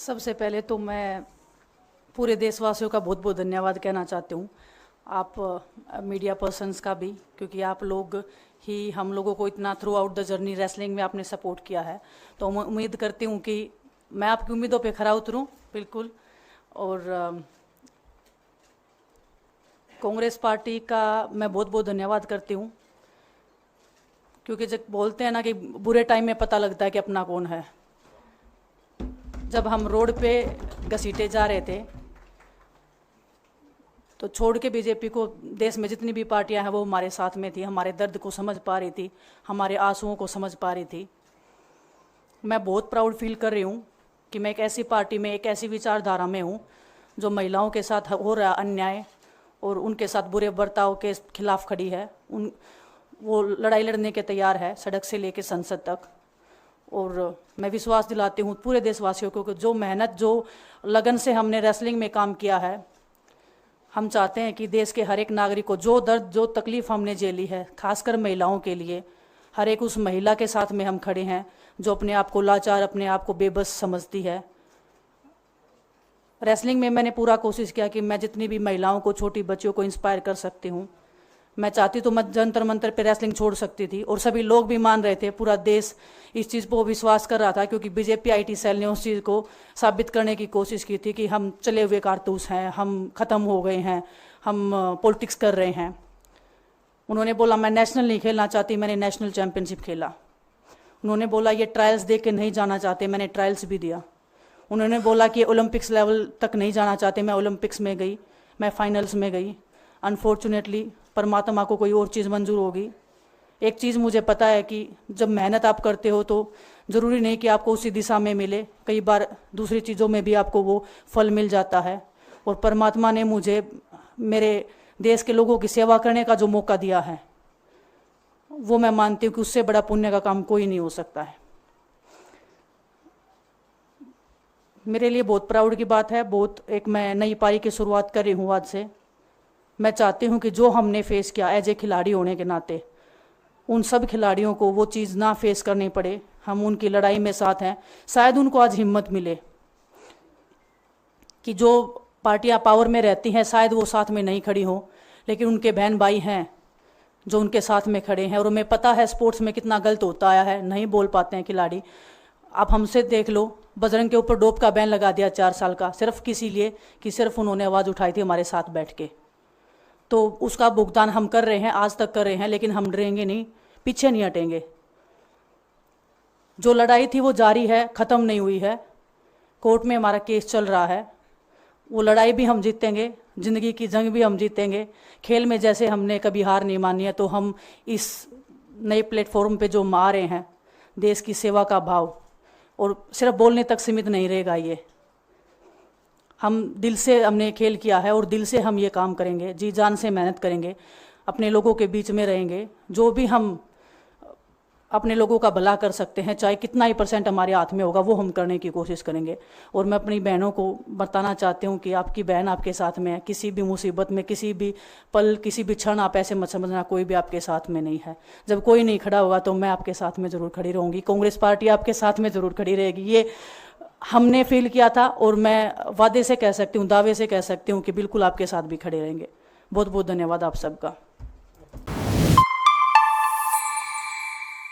सबसे पहले तो मैं पूरे देशवासियों का बहुत बहुत धन्यवाद कहना चाहती हूँ, आप मीडिया पर्सन्स का भी, क्योंकि आप लोग ही हम लोगों को इतना through out the journey wrestling में आपने सपोर्ट किया है। तो मैं उम्मीद करती हूँ कि मैं आपकी उम्मीदों पे खरा उतरूँ बिल्कुल। और कांग्रेस पार्टी का मैं बहुत बहुत धन्यवाद करती हूँ, क्योंकि जब बोलते हैं ना कि बुरे टाइम में पता लगता है कि अपना कौन है। जब हम रोड पे घसीटे जा रहे थे तो छोड़ के बीजेपी को देश में जितनी भी पार्टियां हैं वो हमारे साथ में थी, हमारे दर्द को समझ पा रही थी, हमारे आंसुओं को समझ पा रही थी। मैं बहुत प्राउड फील कर रही हूँ कि मैं एक ऐसी पार्टी में, एक ऐसी विचारधारा में हूँ जो महिलाओं के साथ हो रहा अन्याय और उनके साथ बुरे बर्ताव के खिलाफ खड़ी है। वो लड़ाई लड़ने के तैयार है, सड़क से लेकर संसद तक। और मैं विश्वास दिलाती हूँ पूरे देशवासियों को कि जो मेहनत, जो लगन से हमने रेसलिंग में काम किया है, हम चाहते हैं कि देश के हर एक नागरिक को जो दर्द, जो तकलीफ हमने झेली है, खासकर महिलाओं के लिए, हर एक उस महिला के साथ में हम खड़े हैं जो अपने आप को लाचार, अपने आप को बेबस समझती है। रेसलिंग में मैंने पूरा कोशिश किया कि मैं जितनी भी महिलाओं को, छोटी बच्चियों को इंस्पायर कर सकती हूँ। मैं चाहती तो मैं जंतर मंतर पे रेसलिंग छोड़ सकती थी, और सभी लोग भी मान रहे थे, पूरा देश इस चीज़ को विश्वास कर रहा था, क्योंकि बीजेपी आईटी सेल ने उस चीज़ को साबित करने की कोशिश की थी कि हम चले हुए कारतूस हैं, हम ख़त्म हो गए हैं, हम पॉलिटिक्स कर रहे हैं। उन्होंने बोला मैं नेशनल नहीं खेलना चाहती, मैंने नेशनल चैम्पियनशिप खेला। उन्होंने बोला ये ट्रायल्स दे के नहीं जाना चाहते, मैंने ट्रायल्स भी दिया। उन्होंने बोला कि ओलंपिक्स लेवल तक नहीं जाना चाहते, मैं ओलंपिक्स में गई, मैं फाइनल्स में गई। अनफॉर्चुनेटली परमात्मा को कोई और चीज़ मंजूर होगी। एक चीज़ मुझे पता है कि जब मेहनत आप करते हो तो ज़रूरी नहीं कि आपको उसी दिशा में मिले, कई बार दूसरी चीज़ों में भी आपको वो फल मिल जाता है। और परमात्मा ने मुझे मेरे देश के लोगों की सेवा करने का जो मौका दिया है, वो मैं मानती हूँ कि उससे बड़ा पुण्य का काम कोई नहीं हो सकता है। मेरे लिए बहुत प्राउड की बात है। बहुत एक मैं नई पारी की शुरुआत कर रही हूँ आज से। मैं चाहती हूँ कि जो हमने फेस किया एज ए खिलाड़ी होने के नाते, उन सब खिलाड़ियों को वो चीज़ ना फेस करनी पड़े। हम उनकी लड़ाई में साथ हैं। शायद उनको आज हिम्मत मिले कि जो पार्टियां पावर में रहती हैं शायद वो साथ में नहीं खड़ी हों, लेकिन उनके बहन भाई हैं जो उनके साथ में खड़े हैं। और हमें पता है स्पोर्ट्स में कितना गलत होता आया है, नहीं बोल पाते हैं खिलाड़ी। आप हमसे देख लो, बजरंग के ऊपर डोप का बैन लगा दिया 4 साल का, सिर्फ किसी लिए कि सिर्फ उन्होंने आवाज़ उठाई थी हमारे साथ बैठ के। तो उसका भुगतान हम कर रहे हैं, आज तक कर रहे हैं, लेकिन हम डरेंगे नहीं, पीछे नहीं हटेंगे। जो लड़ाई थी वो जारी है, ख़त्म नहीं हुई है। कोर्ट में हमारा केस चल रहा है, वो लड़ाई भी हम जीतेंगे, ज़िंदगी की जंग भी हम जीतेंगे। खेल में जैसे हमने कभी हार नहीं मानी है, तो हम इस नए प्लेटफॉर्म पे जो आ रहे हैं, देश की सेवा का भाव, और सिर्फ बोलने तक सीमित नहीं रहेगा ये। हम दिल से हमने खेल किया है और दिल से हम ये काम करेंगे, जी जान से मेहनत करेंगे, अपने लोगों के बीच में रहेंगे। जो भी हम अपने लोगों का भला कर सकते हैं, चाहे कितना ही % हमारे हाथ में होगा, वो हम करने की कोशिश करेंगे। और मैं अपनी बहनों को बताना चाहती हूँ कि आपकी बहन आपके साथ में है। किसी भी मुसीबत में, किसी भी पल, किसी भी क्षण आप ऐसे मत समझना कोई भी आपके साथ में नहीं है। जब कोई नहीं खड़ा होगा तो मैं आपके साथ में ज़रूर खड़ी रहूँगी, कांग्रेस पार्टी आपके साथ में ज़रूर खड़ी रहेगी। ये हमने फील किया था, और मैं वादे से कह सकती हूँ, दावे से कह सकती हूँ कि बिल्कुल आपके साथ भी खड़े रहेंगे। बहुत बहुत धन्यवाद आप सबका।